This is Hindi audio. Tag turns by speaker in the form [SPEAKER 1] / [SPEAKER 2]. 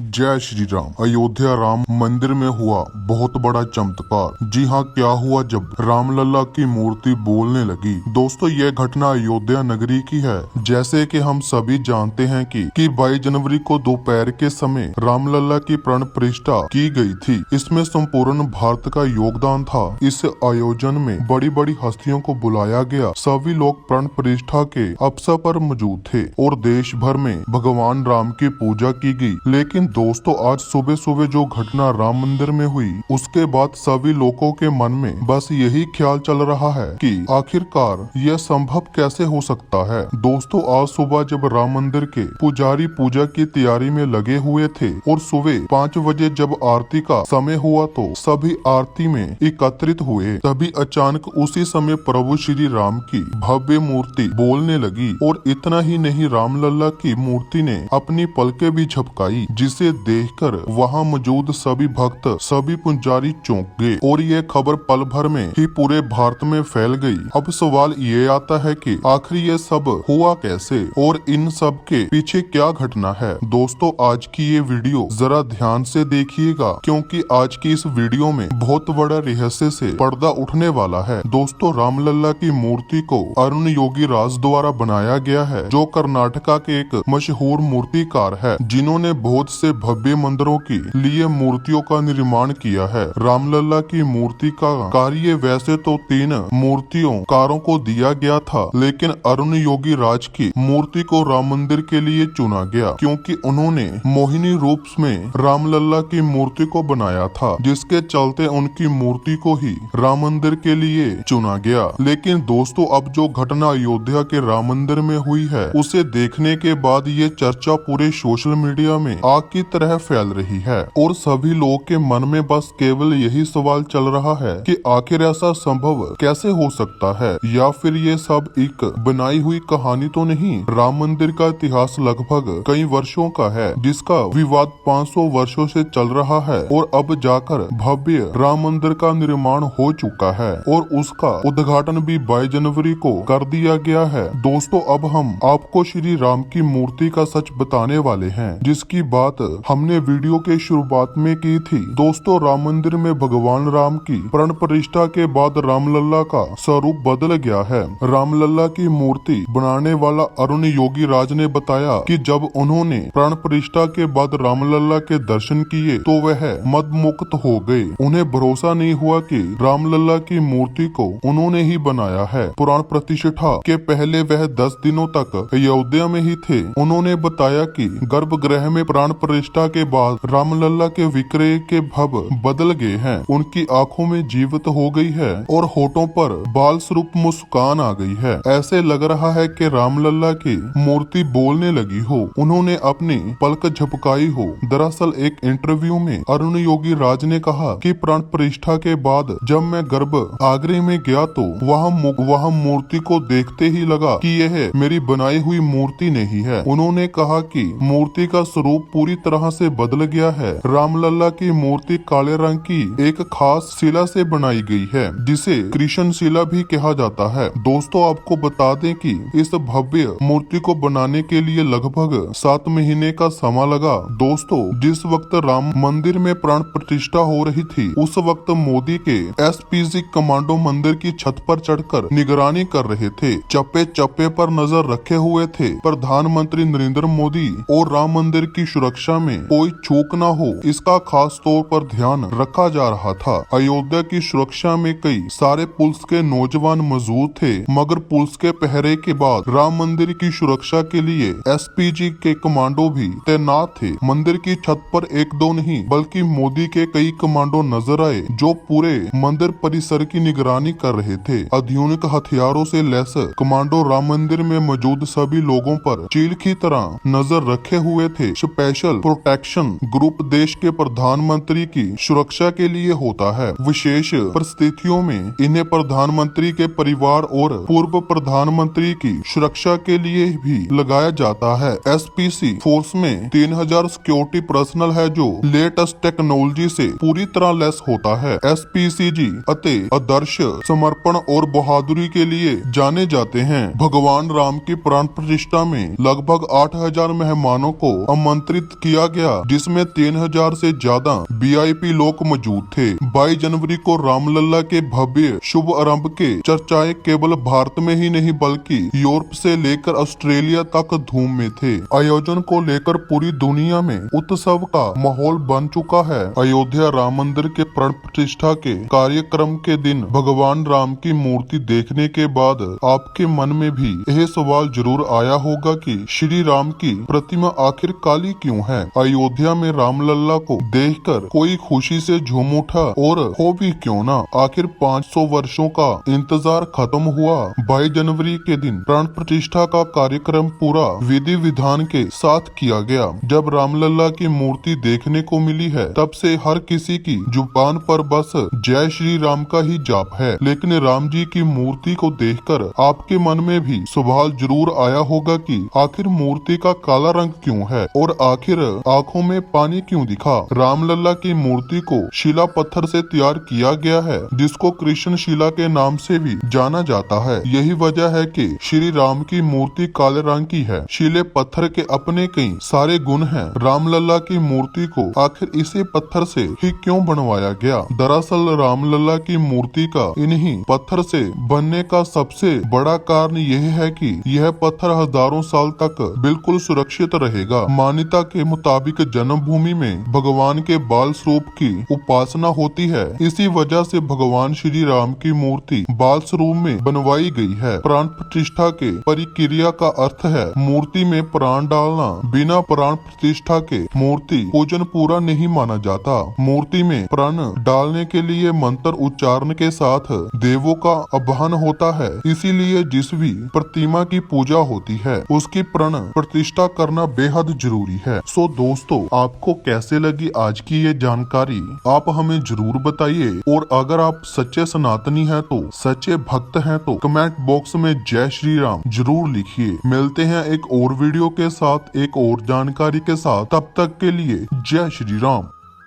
[SPEAKER 1] जय श्री राम। अयोध्या राम मंदिर में हुआ बहुत बड़ा चमत्कार। जी हाँ, क्या हुआ जब रामलला की मूर्ति बोलने लगी। दोस्तों, यह घटना अयोध्या नगरी की है। जैसे कि हम सभी जानते हैं कि 22 जनवरी को दोपहर के समय रामलला की प्राण प्रतिष्ठा की गई थी। इसमें संपूर्ण भारत का योगदान था। इस आयोजन में बड़ी बड़ी हस्तियों को बुलाया गया। सभी लोग प्राण प्रतिष्ठा के अवसर पर मौजूद थे और देश भर में भगवान राम की पूजा की गई। लेकिन दोस्तों, आज सुबह सुबह जो घटना राम मंदिर में हुई, उसके बाद सभी लोगों के मन में बस यही ख्याल चल रहा है कि आखिरकार यह संभव कैसे हो सकता है। दोस्तों, आज सुबह जब राम मंदिर के पुजारी पूजा की तैयारी में लगे हुए थे और सुबह 5 बजे जब आरती का समय हुआ तो सभी आरती में एकत्रित हुए, तभी अचानक उसी समय प्रभु श्री राम की भव्य मूर्ति बोलने लगी। और इतना ही नहीं, रामलला की मूर्ति ने अपनी पलकें भी झपकाई, जिसे देखकर वहां मौजूद सभी भक्त, सभी पुजारी चौंक गए और ये खबर पल भर में ही पूरे भारत में फैल गई। अब सवाल ये आता है कि आखिर ये सब हुआ कैसे और इन सब के पीछे क्या घटना है। दोस्तों, आज की ये वीडियो जरा ध्यान से देखिएगा, क्योंकि आज की इस वीडियो में बहुत बड़ा रहस्य से पर्दा उठने वाला है। दोस्तों, रामलला की मूर्ति को अरुण योगी राज द्वारा बनाया गया है, जो कर्नाटका के एक मशहूर मूर्तिकार है, जिन्होंने बहुत से भव्य मंदिरों के लिए मूर्तियों का निर्माण किया है। रामलला की मूर्ति का कार्य वैसे तो 3 मूर्तियों कारों को दिया गया था, लेकिन अरुण योगी राज की मूर्ति को राम मंदिर के लिए चुना गया, क्योंकि उन्होंने मोहिनी रूप में रामलला की मूर्ति को बनाया था, जिसके चलते उनकी मूर्ति को ही राम मंदिर के लिए चुना गया। लेकिन दोस्तों, अब जो घटना अयोध्या के राम मंदिर में हुई है, उसे देखने के बाद ये चर्चा पूरे सोशल मीडिया में आग की तरह फैल रही है और सभी लोगों के मन में बस केवल यही सवाल चल रहा है कि आखिर ऐसा संभव कैसे हो सकता है, या फिर ये सब एक बनाई हुई कहानी तो नहीं। राम मंदिर का इतिहास लगभग कई वर्षों का है, जिसका विवाद 500 वर्षों से चल रहा है और अब जाकर भव्य राम मंदिर का निर्माण हो चुका है और उसका उद्घाटन भी 22 जनवरी को कर दिया गया है। दोस्तों, अब हम आपको श्री राम की मूर्ति का सच बताने वाले हैं, जिसकी बात हमने वीडियो के शुरुआत में की थी। दोस्तों, राम मंदिर में भगवान राम की प्राण प्रतिष्ठा के बाद रामलला का स्वरूप बदल गया है। रामलला की मूर्ति बनाने वाला अरुण योगी राज ने बताया कि जब उन्होंने प्राण प्रतिष्ठा के बाद रामलला के दर्शन किए तो वह मदमुक्त हो गए। उन्हें भरोसा नहीं हुआ कि रामलला की मूर्ति को उन्होंने ही बनाया है। प्राण प्रतिष्ठा के पहले वह 10 दिनों तक अयोध्या में ही थे। उन्होंने बताया कि गर्भगृह में प्राण प्रतिष्ठा के बाद रामलला के विक्रय के भव बदल गए हैं। उनकी आंखों में जीवित हो गई है और होठों पर बाल स्वरूप मुस्कान आ गई है। ऐसे लग रहा है कि रामलला की मूर्ति बोलने लगी हो, उन्होंने अपनी पलक झपकाई हो। दरअसल एक इंटरव्यू में अरुण योगी राज ने कहा कि प्राण प्रतिष्ठा के बाद जब मैं गर्भ आगरे में गया तो वहाँ मूर्ति को देखते ही लगा कि यह मेरी बनाई हुई मूर्ति नहीं है। उन्होंने कहा कि मूर्ति का स्वरूप पूरी तरह से बदल गया है। रामलला की मूर्ति काले रंग की एक खास शिला से बनाई गई है, जिसे कृष्ण शिला भी कहा जाता है। दोस्तों, आपको बता दें कि इस भव्य मूर्ति को बनाने के लिए लगभग 7 महीने का समय लगा। दोस्तों, जिस वक्त राम मंदिर में प्राण प्रतिष्ठा हो रही थी, उस वक्त मोदी के एसपीजी कमांडो मंदिर की छत पर चढ़कर निगरानी कर रहे थे। चप्पे चप्पे पर नजर रखे हुए थे। प्रधानमंत्री नरेंद्र मोदी और राम मंदिर की सुरक्षा में कोई चूक न हो, इसका खास तौर पर ध्यान रखा जा रहा था। अयोध्या की सुरक्षा में कई सारे पुलिस के नौजवान मौजूद थे, मगर पुलिस के पहरे के बाद राम मंदिर की सुरक्षा के लिए एसपीजी के कमांडो भी तैनात थे। मंदिर की छत पर 1-2 नहीं बल्कि मोदी के कई कमांडो नजर आए, जो पूरे मंदिर परिसर की निगरानी कर रहे थे। आधुनिक हथियारों से लैस कमांडो राम मंदिर में मौजूद सभी लोगों पर चील की तरह नजर रखे हुए थे। स्पेशल प्रोटेक्शन ग्रुप देश के प्रधानमंत्री की सुरक्षा के लिए होता है। विशेष परिस्थितियों में इन्हें प्रधानमंत्री के परिवार और पूर्व प्रधानमंत्री की सुरक्षा के लिए भी लगाया जाता है। एसपीसी फोर्स में 3000 सिक्योरिटी पर्सनल है, जो लेटेस्ट टेक्नोलॉजी से पूरी तरह लैस होता है। एसपीसीजी अति आदर्श, समर्पण और बहादुरी के लिए जाने जाते हैं। भगवान राम की प्राण प्रतिष्ठा में लगभग 8000 मेहमानों को आमंत्रित किया किया गया, जिसमें 3000 से ज्यादा VIP लोग मौजूद थे। 22 जनवरी को रामलला के भव्य शुभ आरंभ के चर्चाएं केवल भारत में ही नहीं बल्कि यूरोप से लेकर ऑस्ट्रेलिया तक धूम में थे। आयोजन को लेकर पूरी दुनिया में उत्सव का माहौल बन चुका है। अयोध्या राम मंदिर के प्राण प्रतिष्ठा के कार्यक्रम के दिन भगवान राम की मूर्ति देखने के बाद आपके मन में भी यह सवाल जरूर आया होगा कि श्री राम की प्रतिमा आखिर काली क्यों है। अयोध्या में रामलला को देखकर कोई खुशी से झूम उठा और हो भी क्यों ना। आखिर 500 वर्षों का इंतजार खत्म हुआ। 22 जनवरी के दिन प्राण प्रतिष्ठा का कार्यक्रम पूरा विधि विधान के साथ किया गया। जब रामलला की मूर्ति देखने को मिली है तब से हर किसी की जुबान पर बस जय श्री राम का ही जाप है। लेकिन राम जी की मूर्ति को देखकर आपके मन में भी सवाल जरूर आया होगा कि आखिर मूर्ति का काला रंग क्यों है और आखिर आंखों में पानी क्यों दिखा। रामलला की मूर्ति को शिला पत्थर से तैयार किया गया है, जिसको कृष्ण शिला के नाम से भी जाना जाता है। यही वजह है कि श्री राम की मूर्ति काले रंग की है। शिले पत्थर के अपने कई सारे गुण हैं। रामलला की मूर्ति को आखिर इसी पत्थर से ही क्यों बनवाया गया। दरअसल रामलला की मूर्ति का इन्हीं पत्थर से बनने का सबसे बड़ा कारण यह है कि यह पत्थर हजारों साल तक बिल्कुल सुरक्षित रहेगा। मान्यता के मुताबिक जन्मभूमि में भगवान के बाल स्वरूप की उपासना होती है, इसी वजह से भगवान श्री राम की मूर्ति बाल स्वरूप में बनवाई गई है। प्राण प्रतिष्ठा के परिक्रिया का अर्थ है मूर्ति में प्राण डालना। बिना प्राण प्रतिष्ठा के मूर्ति पूजन पूरा नहीं माना जाता। मूर्ति में प्राण डालने के लिए मंत्र उच्चारण के साथ देवों का आह्वान होता है, इसीलिए जिस भी प्रतिमा की पूजा होती है उसकी प्राण प्रतिष्ठा करना बेहद जरूरी है। सो दोस्तों, आपको कैसे लगी आज की ये जानकारी, आप हमें जरूर बताइए। और अगर आप सच्चे सनातनी हैं तो, सच्चे भक्त हैं तो कमेंट बॉक्स में जय श्री राम जरूर लिखिए। मिलते हैं एक और वीडियो के साथ, एक और जानकारी के साथ। तब तक के लिए जय श्री राम।